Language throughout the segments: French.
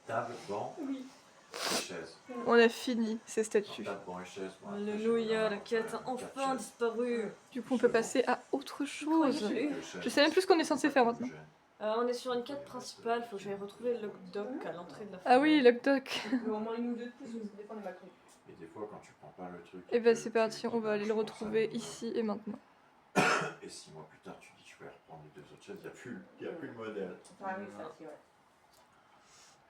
Table, banc, Oui. chaise. On a fini ces statues. Table, banc et chaise. Bon, après, Alléluia, la j'ai quête a vraiment enfin quatre chaises. disparu. Du coup, on peut passer à autre chose. Incroyable. Deux chaises. Je sais même plus ce qu'on est censé faire maintenant. On est sur une quête principale, faut que j'aille retrouver le doc à l'entrée de la Ah oui, forêt. Lock Doc. Mais au moins une ou deux de plus, parce que des fois on est mal compris. Et des fois, quand tu prends pas le truc. Et bah que c'est tu parti, dis, on va aller je le pense à retrouver mon ici et maintenant. Et 6 mois plus tard, tu dis je vais reprendre les deux autres chaises, il n'y a plus le modèle. Ah oui, ça aussi, ouais.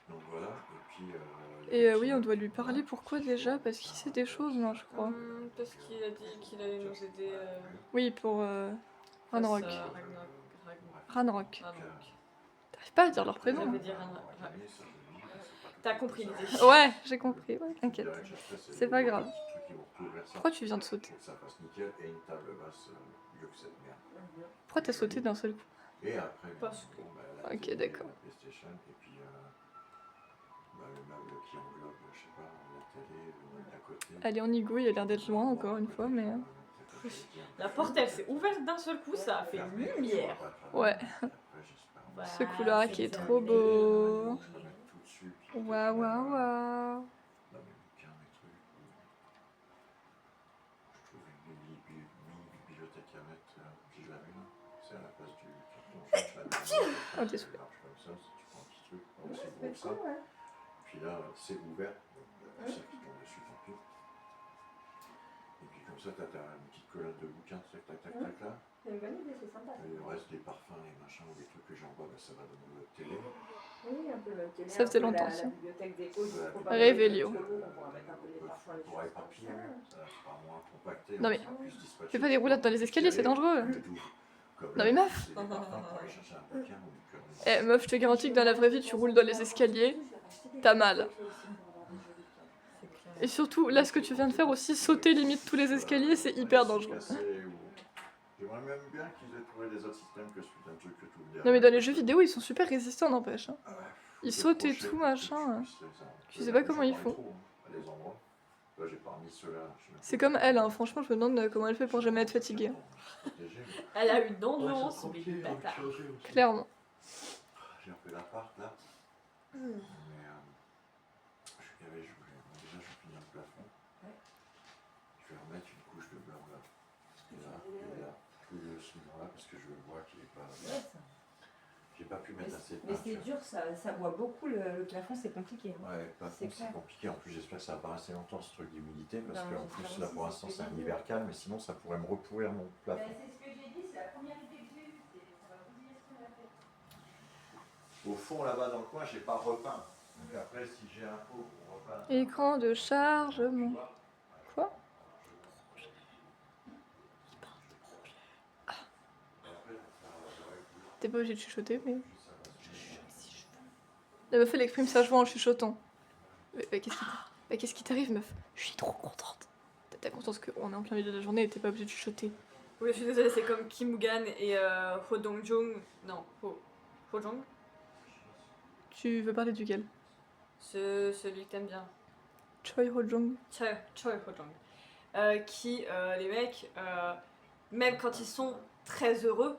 Donc voilà, et puis. Et oui, on doit lui parler pourquoi déjà? Parce qu'il sait des choses, non, je crois. Parce qu'il a dit qu'il allait nous aider. Oui, pour Ranrock. face à Ranrock. Ragnarok. T'arrives pas à dire leur prénom. J'avais dit T'as compris l'idée. Ouais, j'ai compris, ouais, t'inquiète. C'est pas grave. Pourquoi tu viens de sauter? Ça passe nickel et une table basse mieux que cette merde. Pourquoi t'as sauté d'un seul coup? Et après, Parce que- la Ok, télé, d'accord. la PlayStation, et puis le meuble qui englobe, je sais pas, la télé, le meuble d'à côté. Allez, on y go, il a l'air d'être loin encore une fois, mais... La porte elle s'est ouverte d'un seul coup, ça a fait lumière. Ouais. Ce couloir qui est trop beau. Waouh, waouh, waouh. Dans mes bouquins, mes trucs. Je trouve une mini bibliothèque à mettre, si je l'avais là. C'est à la place du carton. Je la Oh, désolé. comme ça, si tu prends un petit truc, c'est gros ça. Puis là, c'est ouvert, donc la poussière qui tombe dessus, tant pis. Et puis comme ça, t'as une petite collade de bouquins, tac, tac, tac, tac, là. C'est une bonne idée, c'est sympa. Et le reste des parfums, les machins ou des trucs que j'envoie, bah, ça va dans notre télé. Oui, un peu le télé. Ça faisait longtemps, ça. La bibliothèque des hauts. Révélio. Pour éparpiller, ça sera moins compacté. Non mais, plus dispatché. fais pas des roulades dans les escaliers, c'est dangereux. Non mais meuf. Eh meuf, je te garantis que dans la vraie vie, tu roules dans les escaliers, t'as mal. Et surtout, là, ce que tu viens de faire aussi, sauter limite tous les escaliers, c'est hyper dangereux. J'aimerais même bien qu'ils aient trouvé des autres systèmes que celui d'un truc que tout le Non mais dans les jeux vidéo, ils sont super résistants, n'empêche. Hein. Ah ouais, Ils sautent et tout, machin. Tu sais pas comment ils font. Là, j'ai pas remis ceux-là. C'est comme elle, hein. Franchement, je me demande comment elle fait pour jamais être fatiguée. Elle a une endurance, mais du bâtard. Clairement. J'ai un peu l'appart là. Mais déjà, je finis le plafond. Je vais remettre une couche de blanc là. Et là, tout ce mur-là, parce que je vois qu'il est pas. J'ai pas pu mettre assez de Mais peinture. c'est dur, ça boit beaucoup le plafond, c'est compliqué. Hein. Ouais, pas C'est c'est clair. compliqué. En plus, j'espère que ça va pas rester longtemps ce truc d'humidité, parce Non, qu'en j'espère plus, là aussi, pour c'est l'instant, ce que c'est un j'ai dit. hiver calme, mais sinon, ça pourrait me repourrir mon plafond. C'est ce que j'ai dit, c'est la première idée que j'ai eue. Ça va bousiller ce qu'on a fait. Au fond, là-bas dans le coin, j'ai pas repeint. Donc après, si j'ai un pot pour repeindre. Écran de chargement. Quoi? T'es pas obligé de chuchoter, mais... La meuf, elle exprime sa joie en chuchotant. Mais qu'est-ce qui t'arrive, meuf? Je suis trop contente. T'as conscience qu'on est en plein milieu de la journée et t'es pas obligé de chuchoter. Oui, je suis désolée, c'est comme Kim Woo-gan et Ho Dong-jung. Non, Ho Jong. Tu veux parler duquel? Celui que t'aimes bien. Choi Ho-jong. Choi Ho Jong. Qui, les mecs, même quand ils sont très heureux,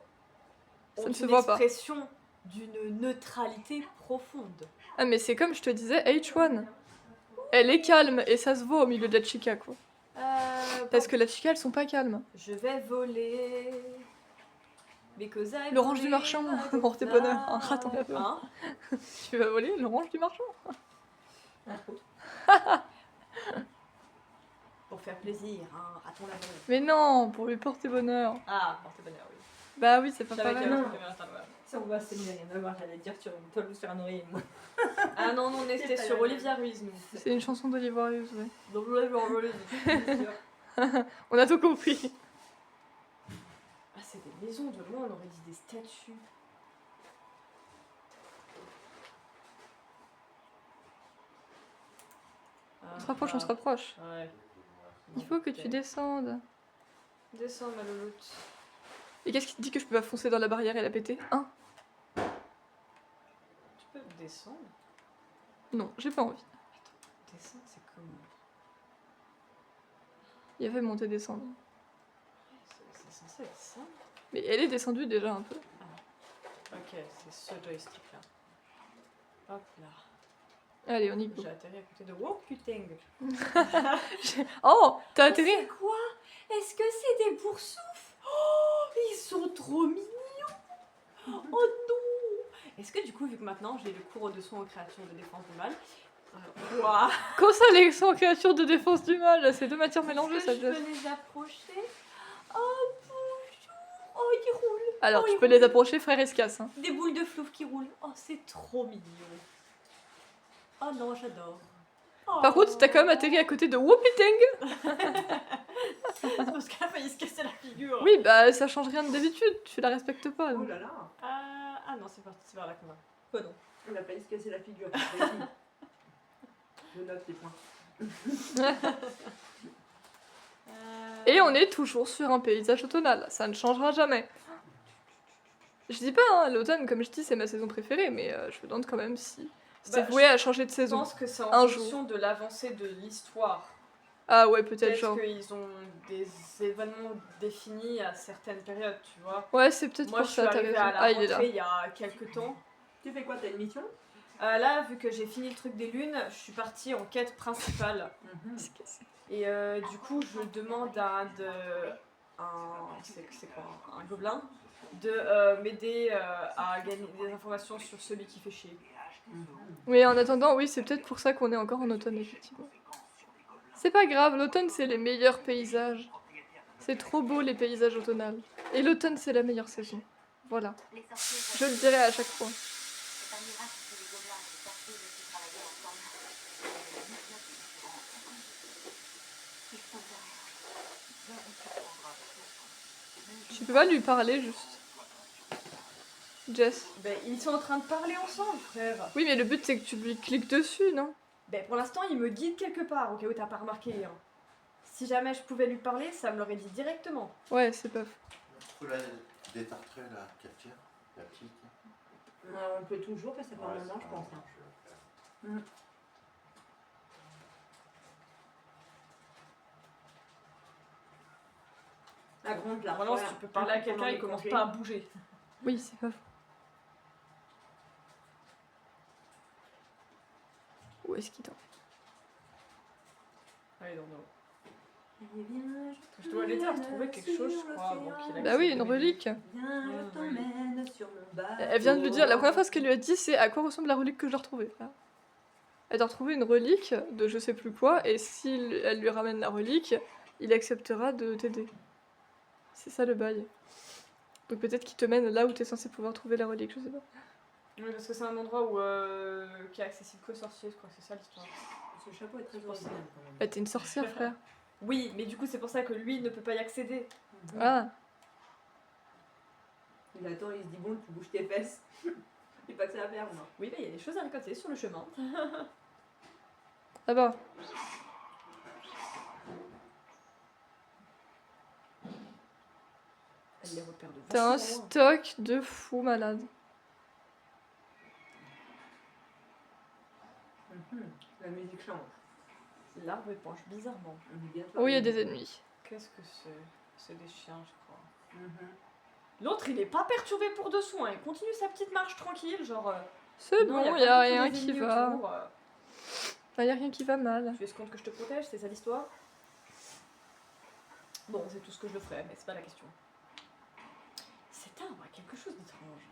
Ça ont ne se une voit pas. expression d'une neutralité profonde. Ah mais c'est comme je te disais, H1. Elle est calme et ça se voit au milieu de la chica, quoi. Parce que la chica, elles sont pas calmes. Je vais voler. Because I L'orange du believe marchand, I can pour tes bonheurs, un fly. raton laveur. Hein? Tu vas voler l'orange du marchand? Pour faire plaisir, hein, raton laveur. Mais non, pour lui porter bonheur. Ah, porte bonheur, oui. Bah oui, c'est pas J'avais pareil. qu'à le premier instant, voilà. Si on voit, c'est mieux, rien à voir. J'allais dire sur une tôle ou sur un oreiller, moi. Ah non, non, on était sur Olivia Ruiz, nous. C'est une chanson d'Oliver Hughes, ouais. Donc là, je vais envoler, bien sûr. On a tout compris. Ah, c'est des maisons, de loin, on aurait dit des statues. On se rapproche, on se rapproche. Ouais. Il faut que tu descendes. Descends, ma louloute. Et qu'est-ce qui te dit que je peux pas foncer dans la barrière et la péter? Hein? Tu peux descendre? Non, j'ai pas envie. Descendre, c'est comment? Il y avait monter descendre. C'est censé être ça? Mais elle est descendue déjà un peu. Ok, c'est ce joystick là. Hop là. Allez, on y go. J'ai atterri à côté de Wokuteng. Oh, t'as atterri? C'est quoi? Est-ce que c'est des boursoufs? Oh, ils sont trop mignons. Oh non. Est-ce que du coup, vu que maintenant j'ai le cours de soins aux créatures de défense du mal, waouh, Comment ça, les sont créatures de défense du mal? C'est deux matières mélangées, est-ce ça que je Jess. peux les approcher? Oh bonjour. Oh, ils roulent. Alors, Oh, tu ils peux les roulent. approcher, frère Escasse. Hein. Des boules de flouf qui roulent. Oh, c'est trop mignon. Oh non, j'adore. Par contre, t'as quand même atterri à côté de Whoopiteng. C'est parce qu'elle a failli se casser la figure. Oui, bah ça change rien de d'habitude, tu la respectes pas. Oh donc. là là, Ah non, c'est parti, c'est vers là qu'on va. Quoi non? on a failli se casser la figure. Vas-y. Je note les points. Et on est toujours sur un paysage automnal, ça ne changera jamais. Je dis pas, hein, l'automne, comme je dis, c'est ma saison préférée, mais je me demande quand même si c'est Bah, voué à changer de Je saison. pense que c'est en Un fonction de l'avancée de l'histoire. Ah ouais, peut-être Peut-être genre. qu'ils ont des événements définis à certaines périodes, tu vois. Ouais, c'est peut-être Moi, pour je suis ça, t'as arrivée raison. à la Ah, il est là. rentrée il y a quelques temps. Tu fais quoi? T'as une mission? Là, vu que j'ai fini le truc des lunes, je suis partie en quête principale. Et du coup, je demande à c'est quoi, un gobelin de m'aider à gagner des informations sur celui qui fait chier. Oui, en attendant, oui, c'est peut-être pour ça qu'on est encore en automne, effectivement. C'est pas grave, l'automne c'est les meilleurs paysages. C'est trop beau les paysages automnales. Et l'automne c'est la meilleure saison. Voilà. Je le dirai à chaque fois. C'est un miracle que les gobelins et les sorciers aient pu travailler ensemble. Ils sont derrière. Tu peux pas lui parler juste. Jess. Ben, ils sont en train de parler ensemble, frère. Oui, mais le but c'est que tu lui cliques dessus, non? Ben, pour l'instant, il me guide quelque part, au cas où t'as pas remarqué. Hein. Si jamais je pouvais lui parler, ça me l'aurait dit directement. Ouais, c'est pas faux. Faut la détartrer la cafetière, la petite. On peut toujours, parce que ça fait un moment, je pense. Hein. Je vais le faire. La grande, là. Normalement, si tu peux parler à quelqu'un, il commence pas à bouger. Oui, c'est pas faux. Où est-ce qu'il t'en Allez, non, non. Je Je dois aller te retrouver quelque chose, je crois, avant qu'il Bah oui, une relique. Viens, je t'emmène sur mon bateau. Elle vient de lui dire, la première phrase qu'elle lui a dit, c'est à quoi ressemble la relique que je dois retrouver. Voilà. Elle doit retrouver une relique de je sais plus quoi, et si elle lui ramène la relique, il acceptera de t'aider. C'est ça le bail. Donc peut-être qu'il te mène là où t'es censé pouvoir trouver la relique, je sais pas. Oui, parce que c'est un endroit où, qui est accessible qu'aux sorciers, je crois que c'est ça l'histoire. Ce chapeau est très original quand même. Bah t'es une sorcière, frère. Oui, mais du coup, c'est pour ça que lui ne peut pas y accéder. Ah, Il attend, il se dit bon, tu bouges tes fesses. C'est pas que ça va faire, moi. Oui, mais il y a des choses à récolter sur le chemin. là-bas. Elle les repère de T'as un vachement loin. stock de fou malade. La musique change. L'arbre penche bizarrement. On est bientôt Oh, il y a arrivé. des ennemis. Qu'est-ce que c'est? C'est des chiens, je crois. Mhm. L'autre, il est pas perturbé pour de soins. Il continue sa petite marche tranquille, genre. C'est non, bon, y y a pas du tout rien des qui ennemis va. autour, Y a rien qui va mal. Tu escomptes que je te protège, c'est ça l'histoire? Bon, c'est tout ce que je ferais, mais c'est pas la question. Cet arbre a quelque chose d'étrange.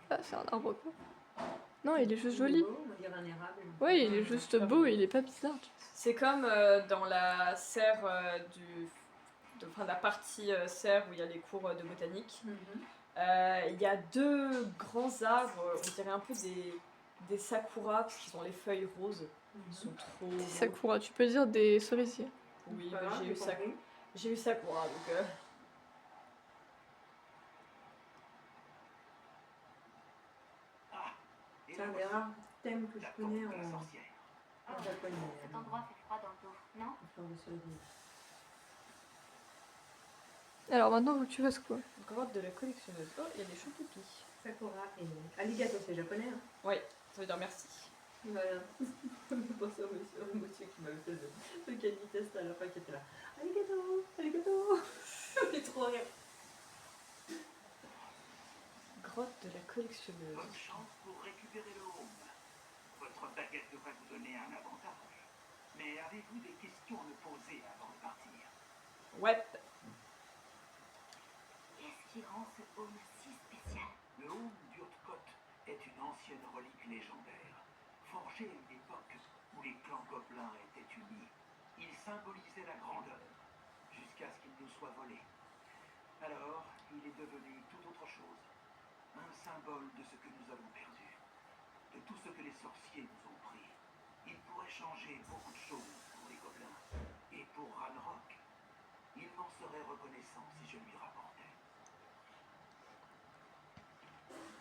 Ah, c'est un arbre quoi. Non, il est juste Il est joli. beau, on dirait un érable. Ouais, il est juste beau, il est pas bizarre. C'est comme dans la serre enfin, la partie serre où il y a les cours de botanique. Mhm. Il y a deux grands arbres, on dirait un peu des sakuras, parce qu'ils ont les feuilles roses. Ils sont trop Des beaux. sakura, tu peux dire des cerisiers. Oui, Pas bah, grave, j'ai eu j'ai sakura. compris. J'ai eu sakura, donc... C'est un des rares thèmes que je connais en japonais. Cet endroit fait froid dans le dos, non? En fleur de cerisier. Alors maintenant, faut que tu fasses quoi? Grotte de la collectionneuse. Oh, il y a des choux-pipis. Sakura et alligato, c'est japonais, hein? Oui, ça veut dire merci. Voilà. Ça me fait penser au monsieur qui m'avait fait le candy test à la fin qui était là. Alligato, alligato. Ça me fait trop rire. Grotte de la collectionneuse. Bonne chance pour récupérer le home. Votre avez-vous des questions à me poser avant de partir? Ouais. Qu'est-ce qui rend ce home si spécial? Le Home d'Urtkot est une ancienne relique légendaire, forgée à une époque où les clans gobelins étaient unis. Il symbolisait la grandeur, jusqu'à ce qu'il nous soit volé. Alors, il est devenu tout autre chose. Un symbole de ce que nous avons perdu, de tout ce que les sorciers nous ont pris. Il pourrait changer beaucoup de choses pour les gobelins. Et pour Ranrock, il m'en serait reconnaissant si je lui rapportais.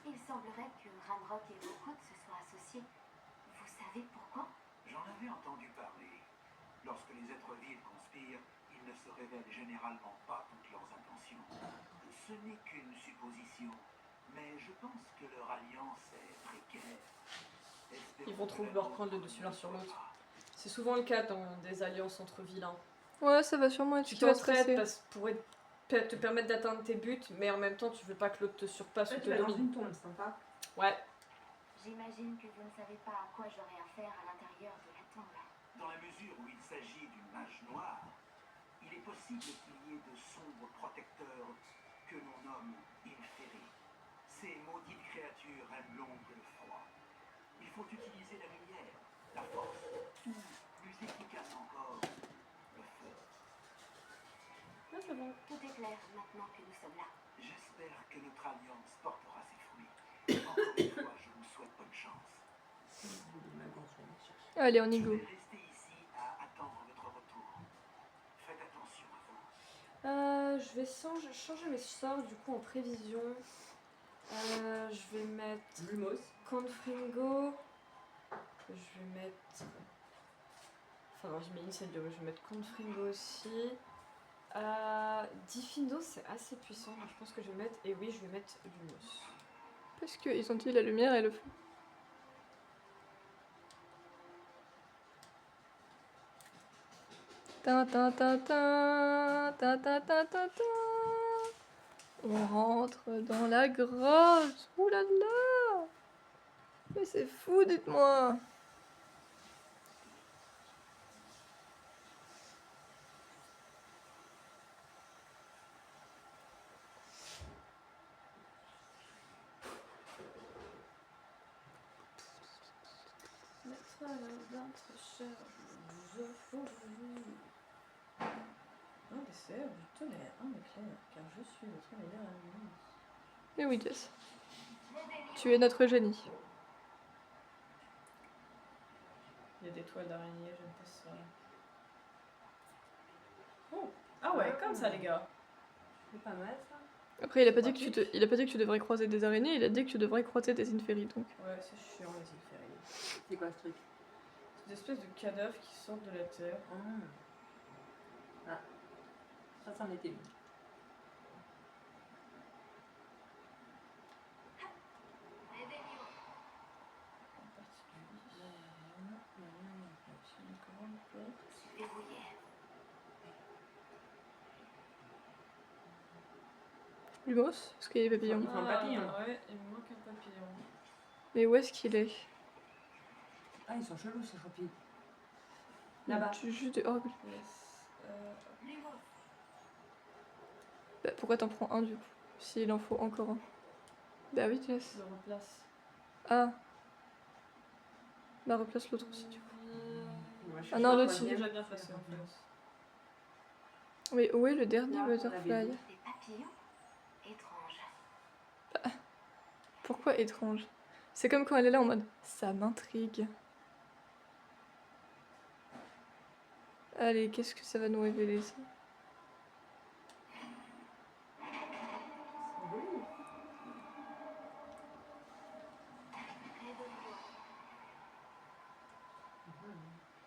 Il semblerait que Ranrock et Rookwood se soient associés. Vous savez pourquoi? J'en avais entendu parler. Lorsque les êtres vils conspirent, ils ne se révèlent généralement pas toutes leurs intentions. Ce n'est qu'une supposition, mais je pense que leur alliance est précaire. Ils vont trop vouloir prendre le dessus l'un sur l'autre. C'est souvent le cas dans des alliances entre vilains. Ouais, ça va sûrement être Tu ce qui va se t'entraides passer. pour te permettre d'atteindre tes buts, mais en même temps tu veux pas que l'autre te surpasse ou Toi, te tu vas dans domine. une tombe, sympa. Ouais. J'imagine que vous ne savez pas à quoi j'aurai affaire à l'intérieur de la tombe. Dans la mesure où il s'agit d'une mage noire, il est possible qu'il y ait de sombres protecteurs que l'on nomme Inferi. Ces maudites créatures aiment l'ombre et le froid. Il faut utiliser la lumière, la force, ou, plus efficace encore, le feu. Ah, c'est bon. Tout est clair maintenant que nous sommes là. J'espère que notre alliance portera ses fruits. Encore une fois, je vous souhaite bonne chance. Allez, on y Je go. vais rester ici à attendre votre retour. Faites attention à vous. Je vais changer mes sorts du coup en prévision. Je vais mettre Lumos. Confringo. Je vais mettre. Enfin, non, j'ai mis une scène de. Je vais mettre Confringo aussi. Diffindo, c'est assez puissant. Donc je pense que je vais mettre. Et oui, je vais mettre Lumos. Parce qu'ils ont dit la lumière et le feu. Ta ta ta ta ta ta ta ta ta. On rentre dans la grotte. Ouh là là. Mais c'est fou, dites-moi. Mettre la très cher, je vous un dessert du tonnerre, un éclair, car je suis votre meilleur ami. Mais oui, Jess. Tu es notre génie. Il y a des toiles d'araignée, j'aime pas ça. Oh. Ah ouais, comme ça les gars. C'est pas mal ça. Après, il a pas dit que tu devrais croiser des araignées, il a dit que tu devrais croiser des inféries, donc. Ouais, c'est chiant les inférieurs. C'est quoi ce truc? C'est des espèces de cadavres qui sortent de la terre. Ah. Ça en était une. En particulier. Une grande porte. Verrouillé. Lumos, parce qu'il y a des papillons. Il faut un papillon. Ouais, il me manque un papillon. Mais où est-ce qu'il est? Ah, ils sont chelous ces champis. Là-bas. Tu juste des... Oh, Yes. bah, pourquoi t'en prends un du coup? S'il en faut encore un. Bah oui, Jess. Je le replace. Ah. Bah replace l'autre aussi du coup. Moi, je suis Ah non, chaud, l'autre, moi, il est j'aime. déjà bien placé en fait. Mais où est le dernier Là, on avait butterfly? dit. Des papillons étranges. Pourquoi étrange? C'est comme quand elle est là en mode ça m'intrigue. Allez, qu'est-ce que ça va nous révéler ça? Près de toi.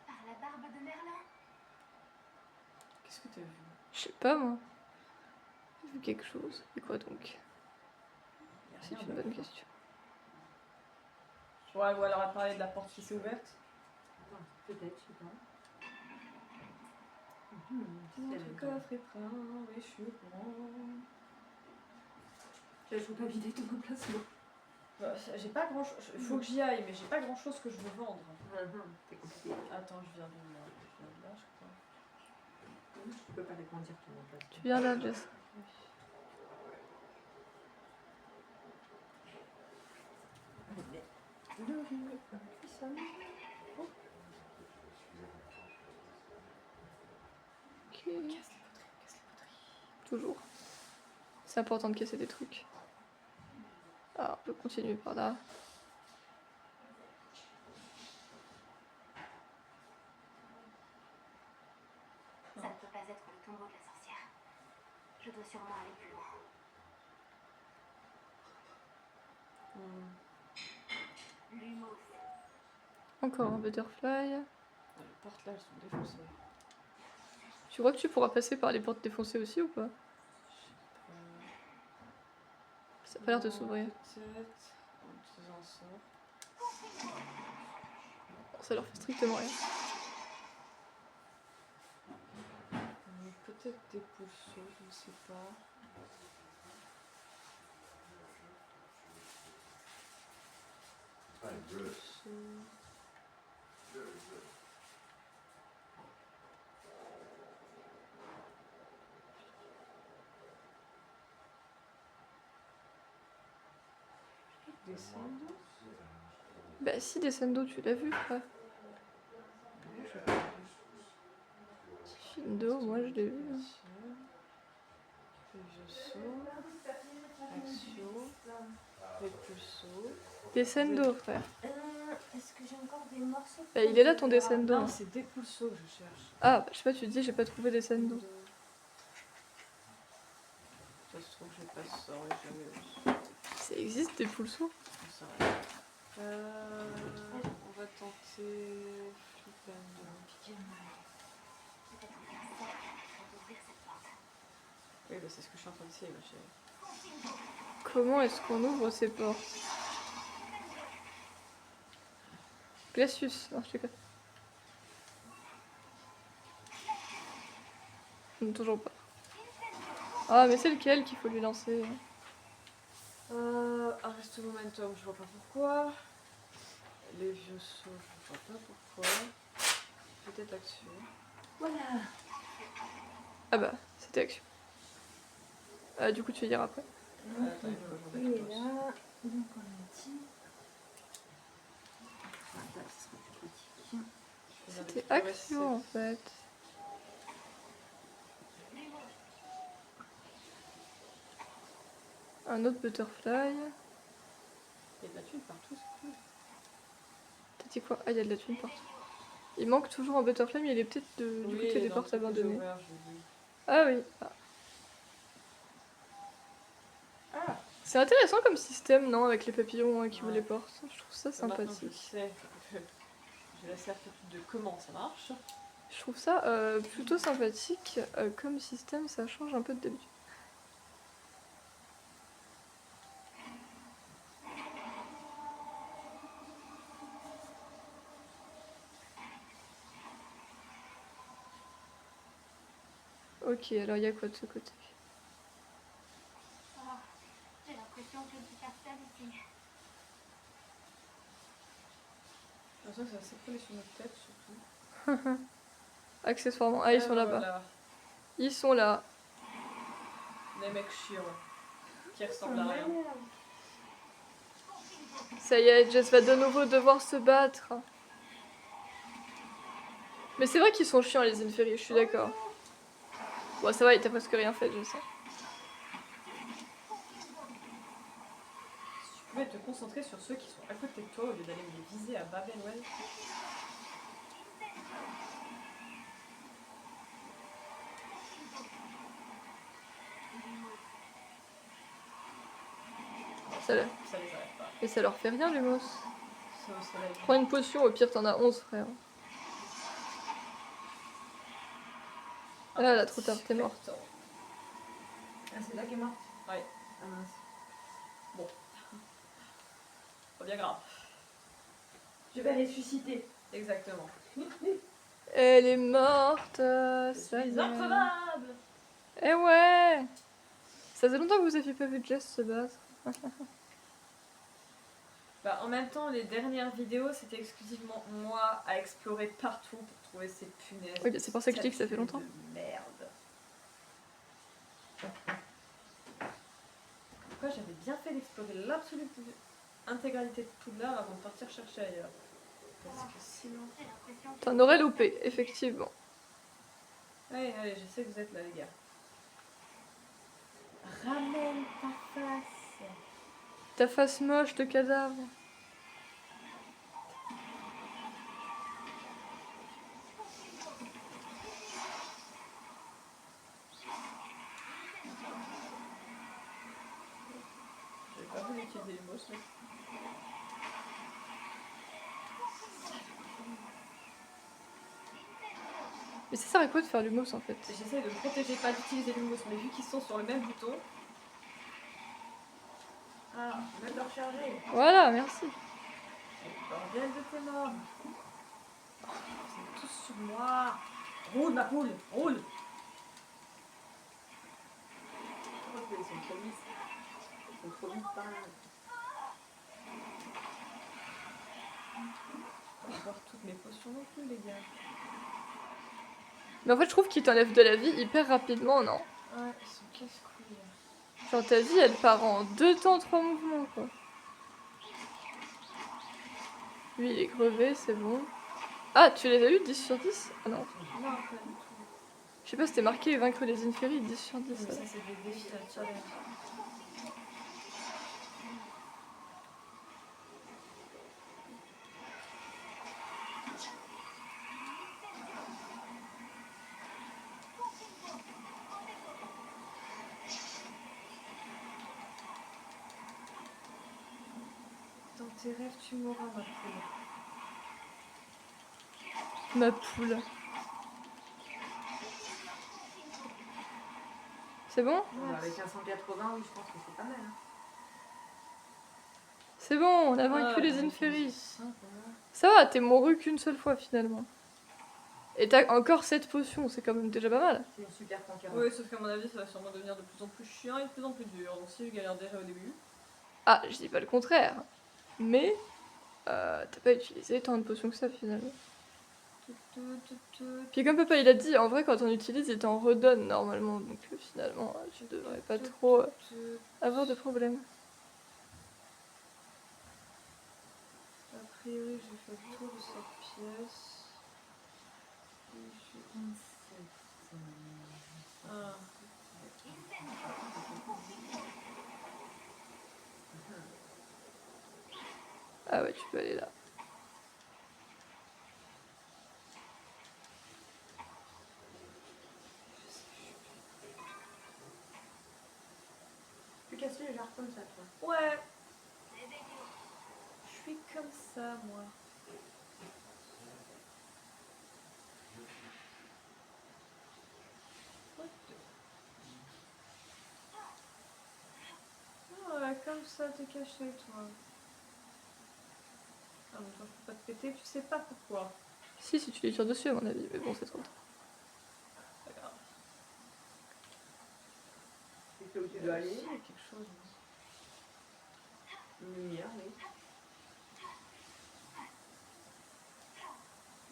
Par la barbe de Merlin. Qu'est-ce que t'as vu? Je sais pas moi. J'ai vu quelque chose. Et quoi donc? C'est une bonne question. Ouais, ou alors à parler de la porte qui s'est ouverte. Attends, peut-être, je sais pas. Notre coffre est plein, oui, je suis au courant. Je ne pas vider ton emplacement. J'ai pas grand chose. Il faut que j'y aille, mais j'ai pas grand chose que je veux vendre. C'est compliqué. Attends, je viens de là, je crois. Tu peux pas l'agrandir ton emplacement. Tu viens là, Jess. Ok. Toujours. C'est important de casser des trucs. Alors, on peut continuer par là. Ça ne peut pas être le tombeau de la sorcière. Je dois sûrement aller plus loin. Lumos. Encore un butterfly. Les portes là, elles sont défoncées. Tu crois que tu pourras passer par les portes défoncées aussi ou pas? Ça a pas l'air de s'ouvrir. Peut-être. En faisant ça. Ça leur fait strictement rien. Peut-être des pousseaux, je ne sais pas. Fine, good. Pousseaux. Very good. Descendre. Bah si, Descendo, tu l'as vu, frère. Findo, moi je l'ai vu. Axio. Repulso. Descendo, frère. Est-ce que j'ai encore des morceaux de Bah il est là ton Descendo. Non, c'est Depulso que je cherche. Ah, bah, je sais pas, tu te dis j'ai pas trouvé Descendo. Ça se trouve, j'ai pas ça, j'ai jamais eu. Ça existe des pulsos? Ça s'arrête. On va tenter Flipendo. Peut-être faire ça pour ouvrir cette porte. Oui, bah c'est ce que je suis en train d'essayer, ma chérie. Comment est-ce qu'on ouvre ces portes? Glacius, non, je déconne. Non, toujours pas. Ah, mais c'est lequel qu'il faut lui lancer? Arrest Momentum, je vois pas pourquoi. Les vieux sauts, je vois pas pourquoi. Peut-être Action. Voilà. Ah bah, c'était action. Ah, du coup, tu vas dire après. Attends, il faut que je Il est remette le là. Donc on a dit. Voilà, ce sera plus pratique. poste. C'était action en fait. Un autre butterfly. Il y a de la thune partout, c'est cool. T'as dit quoi? Ah, il y a de la thune partout. Il manque toujours un butterfly, mais il est peut-être du côté des portes abandonnées. Ah oui. Ah. Ah, C'est intéressant comme système, non? Avec les papillons qui ouvrent Ouais. les portes. Je trouve ça maintenant que je sympathique. sais que j'ai la certitude de comment ça marche. Je trouve ça plutôt sympathique comme système, ça change un peu de d'habitude. Ok, alors il y a quoi de ce côté? Oh, j'ai l'impression que je faire ça ici. J'ai l'impression que ça s'est collé sur notre tête surtout. Accessoirement. Ah, ils sont là-bas. Voilà. Ils sont là. Les mecs chiants. Qui ressemblent à rien. Ça y est, Jess va de nouveau devoir se battre. Mais c'est vrai qu'ils sont chiants les Inferi, je suis d'accord. Bon, ça va, il t'a presque rien fait, je sais. Si tu pouvais te concentrer sur ceux qui sont à côté de toi au lieu d'aller les viser à Babelwell. Ça, Ça les arrête pas. mais ça leur fait rien, Lumos. C'est au soleil. Prends une potion, au pire t'en as 11, frère. Ah là, trop tard, t'es morte. Ah, c'est là qu'elle est morte? Ouais. Ah mince. Pas bien grave. Je vais ressusciter. Exactement. Elle est morte, ça y est. Increvable. Eh ouais. Ça faisait longtemps que vous aviez pas vu Jess se battre. Bah, en même temps, les dernières vidéos, c'était exclusivement moi à explorer partout pour trouver ces punaises. Oui, bah, c'est pour ça que je dis que ça fait longtemps. De merde. Pourquoi j'avais bien fait d'explorer l'absolue intégralité de Poudlard avant de partir chercher ailleurs. Parce que sinon... J'ai l'impression que T'en aurais loupé, effectivement. Allez, allez, je sais que vous êtes là, les gars. Ramène ta face. Ta face moche de cadavre. J'ai pas voulu utiliser les mots, mais... Mais ça sert à quoi de faire du mousse en fait? J'essaie de me protéger, pas d'utiliser le mot, mais vu qu'ils sont sur le même bouton... Ah, même leur charger. Voilà, merci. Bordel de tes morts. Ils sont tous sur moi. Roule ma poule, roule. Oh, ils sont trop lisses. Ils sont trop vite pas. Je vais boire toutes mes potions non plus, les gars. Mais en fait, je trouve qu'il t'enlève de la vie hyper rapidement, non? Ouais, ils sont casse-couilles. Genre ta vie, elle part en 2 temps, 3 mouvements, quoi. Lui, il est crevé, c'est bon. Ah, tu les as eu 10 sur 10? Ah non. Non, pas du tout. Je sais pas, c'était marqué vaincre les Inferi 10 sur 10. Mais ouais. ça, c'est des défis à challenge. Dans tes rêves, tu mourras, ma poule. Ma poule. C'est bon? Bah, avec un 180, oui, je pense que c'est pas mal. Hein. C'est bon, on a vaincu les Inferi. Ça va, t'es mouru qu'une seule fois finalement. Et t'as encore 7 potions, c'est quand même déjà pas mal. C'est une super concurrence. Oui, sauf qu'à mon avis, ça va sûrement devenir de plus en plus chiant et de plus en plus dur. Donc si je galère déjà au début... Ah, je dis pas le contraire. Mais, t'as pas utilisé tant de potions que ça finalement. Puis comme papa il a dit, en vrai quand on utilise, il t'en redonne normalement. Donc finalement, tu devrais pas trop avoir de problème. A priori, j'ai fait le tour de cette pièce. Et j'ai une Ah. Ah ouais, tu peux aller là. Tu casses les genres comme ça, toi. Ouais. Je suis comme ça, moi. Ouais, comme ça, t'es caché, toi. Ah, mais toi, je peux pas te péter, tu sais pas pourquoi. Si tu les tires dessus à mon avis, mais bon, c'est trop tard. C'est pas grave. C'est où tu dois aller. Il y a quelque chose. Une lumière, oui.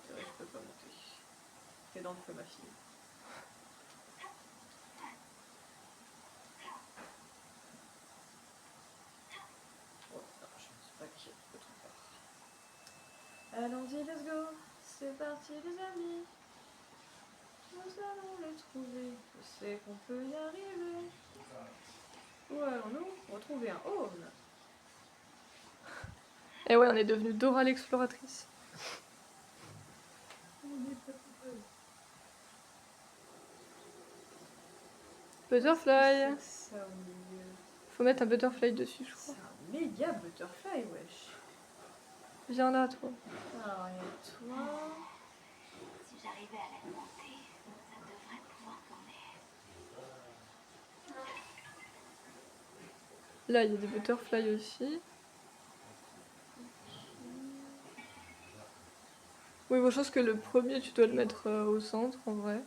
C'est vrai, je peux pas monter. T'es dans le feu, ma fille. Oh, non, je ne sais pas qui est autre part. Allons-y, let's go. C'est parti, les amis. Nous allons les trouver. Je sais qu'on peut y arriver. Où allons-nous retrouver un hall? Et ouais, on est devenu Dora l'exploratrice. Butterfly. C'est ça au milieu. Faut mettre un butterfly dessus, je C'est crois. un méga butterfly, wesh. Viens là, toi. Alors, il y a toi. si j'arrivais à l'alimenter, ça devrait pouvoir tourner. Là, il y a des butterflies aussi. Oui, bon, je pense que le premier, tu dois le mettre au centre, en vrai.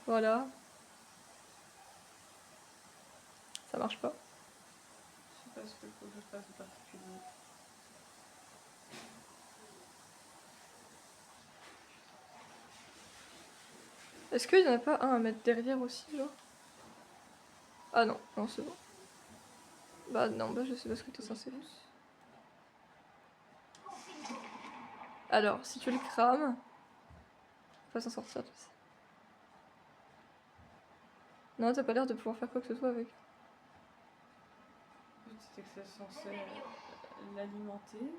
Voilà. Ça marche pas. Je sais pas ce qu'il faut que je fasse de particulier. Est-ce qu'il y en a pas un à mettre derrière aussi, genre? Ah non, non, c'est bon. Bah non, bah je sais pas ce que t'es censé faire. Alors, si tu le crames, on va s'en sortir, tu sais. Non, t'as pas l'air de pouvoir faire quoi que ce soit avec. C'était que c'est censé l'alimenter.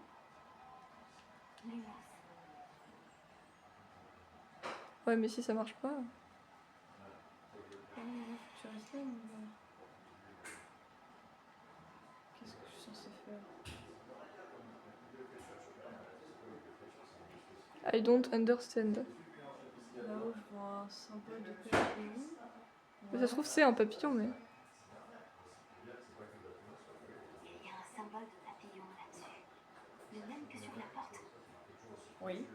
Ouais, mais si ça marche pas. Ah, mais là, faut que tu restes là, mon gars. Qu'est-ce que je suis censée faire? I don't understand. Là-haut, je vois un symbole de papillon. Mais ça se trouve, c'est un papillon, mais. Il y a un symbole de papillon là-dessus. Le même que sur la porte. Oui.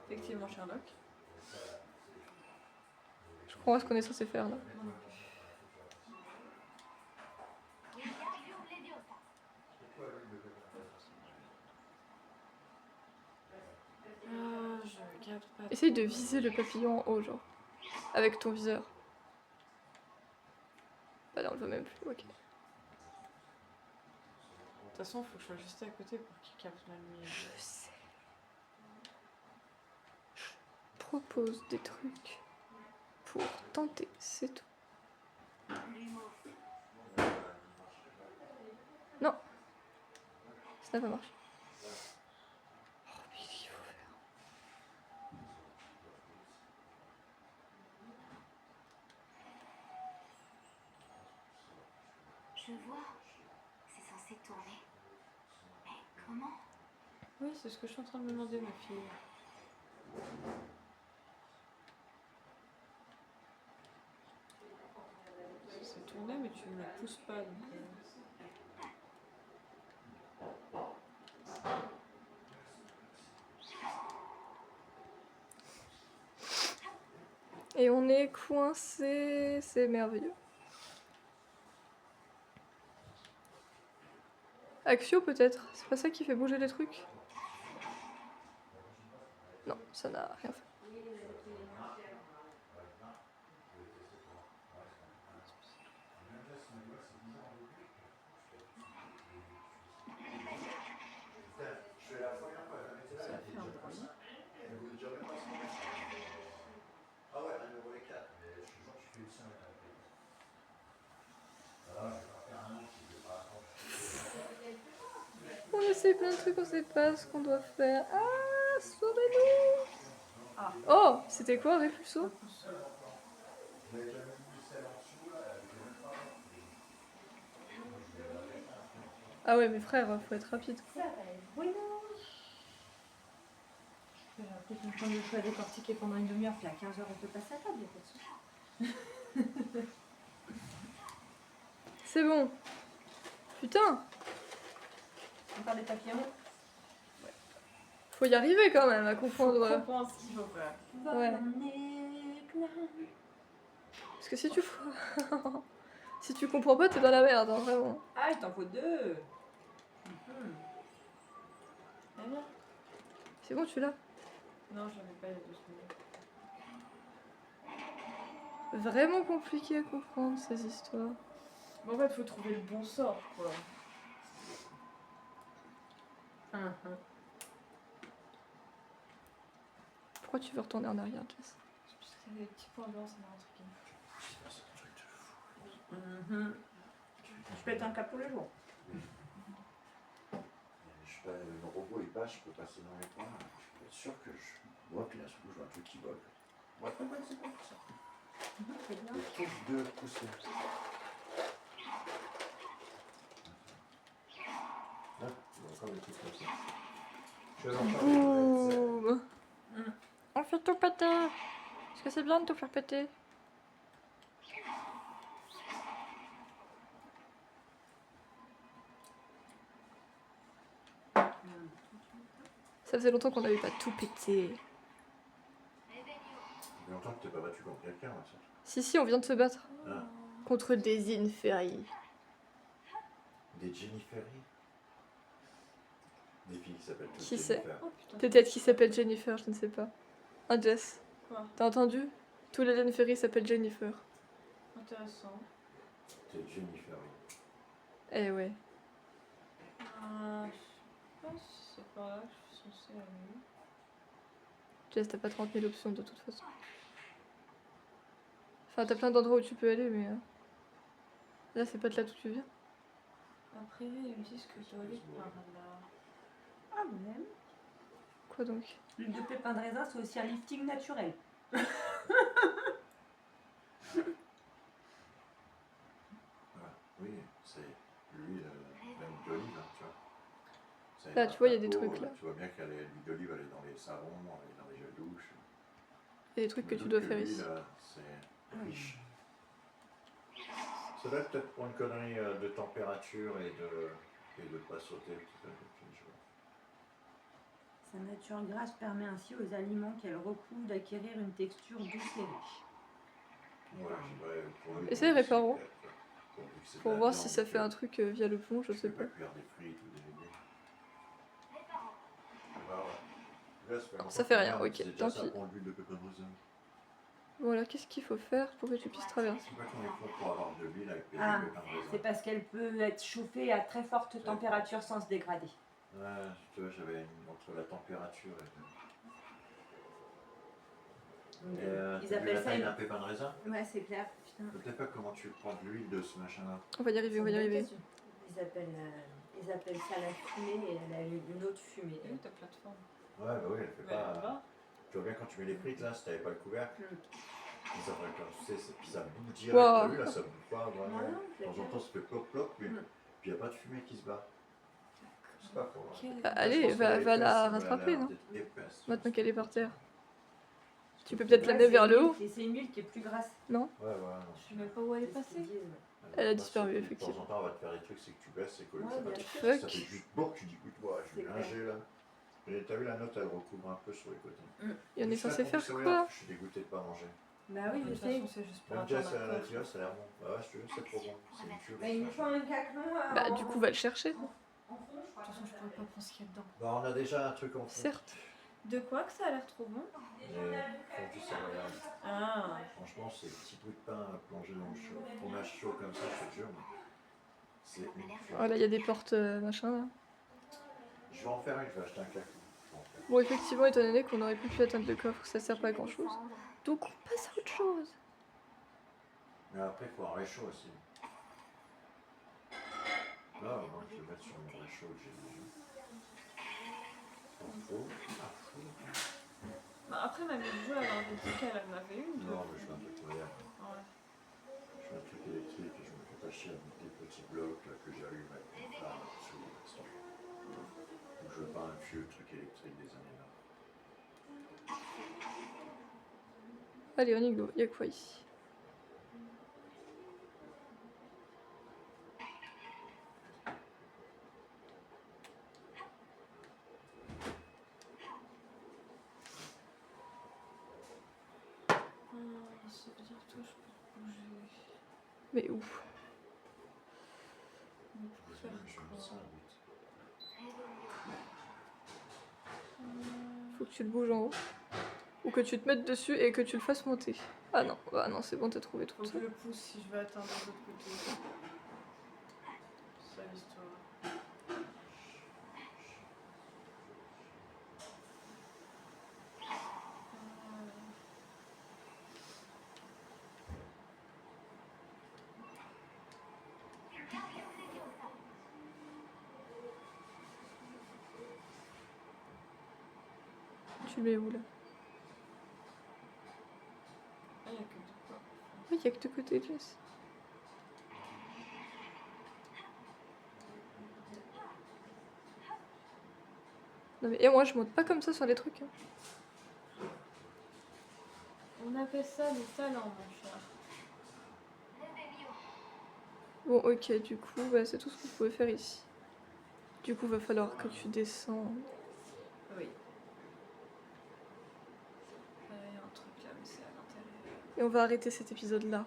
Effectivement, Sherlock. Je crois ce qu'on est censé faire là. Je capte pas. Essaye de viser le papillon en haut, genre. Avec ton viseur. Bah non, on le voit même plus, ok. De toute façon, il faut que je sois juste à côté pour qu'il capte la lumière. Je sais. Je propose des trucs pour tenter, c'est tout. Non. Ça n'a pas marché. Oh, mais qu'est-ce qu'il faut faire? Je vois. C'est censé tourner. Mais comment? Oui, c'est ce que je suis en train de me demander, ma fille. C'est tourné, mais tu ne le pousses pas. Donc, Et on est coincé, c'est merveilleux. Axio peut-être, c'est pas ça qui fait bouger les trucs? Non, ça n'a rien fait. ça fait un bruit. On essaie plein de trucs, on sait pas ce qu'on doit faire. Ah, sauvez-nous! Ah. Oh, c'était quoi, Repulso? Ah ouais, mais frère, faut être rapide. Ça va être bueno. Je vais après qu'on prenne le choix à décortiquer pendant une demi-heure, puis à 15h on peut passer à table, y'a pas de souci. C'est bon. Putain, Encore des papillons. faut y arriver quand même à Je comprendre. comprends ce qu'il faut faire. Ouais. Bonne éclat. Parce que si tu si tu comprends pas, t'es dans la merde, hein, vraiment. Ah, il t'en faut deux. Eh bien. C'est bon, tu l'as. Non, j'en ai pas les deux secondes. Vraiment compliqué à comprendre ces histoires. Bon, en fait, faut trouver le bon sort, quoi. Pourquoi tu veux retourner en arrière, Jess? Parce que des petits points blancs, ça m'a intrigué. C'est un truc de fou. Je pète un cap tous les jours. Je sais pas, le robot il passe, je peux passer dans les coins. Je peux être sûr que je vois, puis d'un seul coup, je vois un truc qui vole. Ouais, c'est pas ça. C'est bien. Le truc de pousser. Là, il y a encore des trucs comme ça. Je suis en train de Boum. On fait tout péter. Est-ce que c'est bien de tout faire péter? Ça faisait longtemps qu'on n'avait pas tout pété. Ça fait longtemps que t'es pas battu contre quelqu'un, là, ça. Si, on vient de se battre. Ah. Contre des Inferi. Des Jennifer. Des filles qui s'appellent toutes Qui c'est? Jennifer. Oh putain. Peut-être qu'il s'appelle Jennifer, je ne sais pas. Ah, Jess. Quoi? T'as entendu? Tous les Inferi s'appellent Jennifer. Intéressant. C'est Jennifer. Eh ouais. Je sais pas si c'est pas là que je suis censée aller. Jess, t'as pas 30 000 options de toute façon. Enfin, t'as plein d'endroits où tu peux aller, mais... Là, c'est pas de là d'où tu viens. Après, ils me disent que je dois aller par là. Ah ouais. Quoi donc? L'huile de pépin de raisin, c'est aussi un lifting naturel. Voilà. Oui, c'est l'huile même d'olive, hein, tu vois. Ça Là, hydrate tu vois, il y a la des peau, trucs, là. Tu vois bien que l'huile d'olive, elle est dans les savons, elle est dans les gels douche. Il y a des trucs que Je me tu doute dois faire l'huile, ici. c'est riche. Ça doit être peut-être pour une connerie de température et de pas sauter petit à petit, je vois. Sa nature grasse permet ainsi aux aliments qu'elle recouvre d'acquérir une texture douce et riche. Ouais, pour eux, Essaye, c'est Réparo. clair, quoi. Pourvu que c'est de Pour la voir si viande, ça fait que un truc via le pont, je tu sais peux pas. cuire des frites ou des légumes. Bah ouais. Là, fait longtemps Ça fait que rien, merde, ok, c'est déjà tant ça pis. pour l'huile de pépin de raisin. Voilà, qu'est-ce qu'il faut faire pour que tu puisses traverser? C'est pas qu'on est fort pour avoir de l'huile avec des Ah, pépins de raisin. c'est parce qu'elle peut être chauffée à très forte température sans se dégrader. Ouais, tu vois, j'avais entre la température et... Ils t'as vu appellent la ça taille une... d'un pépin de raisin? Ouais, c'est clair. Putain. Je sais pas comment tu prends de l'huile de ce machin-là. On va y arriver, on va y arriver. Ils appellent ça la fumée et elle a une autre fumée. Et où ta plateforme? Ouais, bah oui, elle fait Ouais, pas... là-bas. Tu vois bien quand tu mets les frites là, si t'avais pas le couvercle, Mm. ça ferait comme tu sais, puis ça boue direct. Wow. T'as vu là, ça boue pas vraiment. Non, non, De temps en temps, ça fait plop plop, mais Mm. puis y a pas de fumée qui se bat. C'est pas faux. Ok. Ah, allez, va la rattraper, non? Maintenant qu'elle est par terre. Tu peux peut-être l'amener vers le haut. C'est une huile qui est plus grasse. Non? Ouais, ouais, non. Je sais même pas où elle est C'est ce qu'ils passée. disent, ouais. Elle a Bah, disparu, c'est que effectivement. De temps en temps, on va te faire des trucs, c'est que tu baisses et que Ouais, ça va bien te sûr. Fuck. ça fait juste bon, tu dis, écoute, ouais, je vais C'est linger là. Et t'as vu la note, elle recouvre un peu sur les côtés. Et on est Je suis censé là faire pour quoi? Je suis dégoûté de pas manger. Bah oui, De je toute sais. façon, c'est juste pour Même attendre Jess, un elle a coffre. dit, ça a l'air bon. Bah ouais, je te jure, c'est trop bon. C'est une tuerie. Bah, il nous faut un caclon. Bah, du coup, va le chercher. En fond, je crois. De toute façon, je pourrais pas prendre ce qu'il y a dedans. Bah, on a déjà un truc en fond. Certes. De quoi que ça a l'air trop bon? Fondu céréales. Ah. Franchement, ces petits bouts de pain plongés dans le chaud, fromage chaud comme ça, je te jure. Mais c'est une tuerie. Voilà, il y a des portes machin là. Je vais en faire une, je vais acheter un caclon. Je vais en faire. Bon, effectivement, étant donné qu'on aurait pu atteindre le coffre, ça sert pas à grand chose. Donc, on passe à autre chose. Mais après, il faut un réchaud aussi. Là, moi, je vais mettre sur mon réchaud que j'ai déjà. Pas faux. Pas faux. Bah, après, ma mère elle avait dit qu'elle en avait une. Non, mais je fais un truc moderne. Ouais. Je fais un truc électrique et je me fais pas chier à mettre des petits blocs là, que j'allume avec mon phare sous l'instant. Donc je veux pas un vieux truc électrique des années 20. Allez, on y go. Il y a quoi ici? Ça veut dire que toi, je peux bouger. Mais où? Mais pour faire Je mets ça quoi? à 8. Faut que tu le bouges en haut. Ou que tu te mettes dessus et que tu le fasses monter. Ah non, bah non, c'est bon, t'as trouvé Faut tout que ça. je le pousse si je veux atteindre de l'autre côté. C'est ça l'histoire. Tu le mets où là? Ah, il y a que deux portes. Oui, il y a que deux côtés, Jess. Non mais, et moi je monte pas comme ça sur les trucs. Hein. On appelle ça les talents, mon cher. Bon, ok, du coup, bah, c'est tout ce que vous pouvez faire ici. Du coup, va falloir que tu descends. Oui. Il y a un truc là, mais c'est à l'intérieur. Et on va arrêter cet épisode là.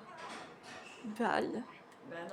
Bye. Bah non.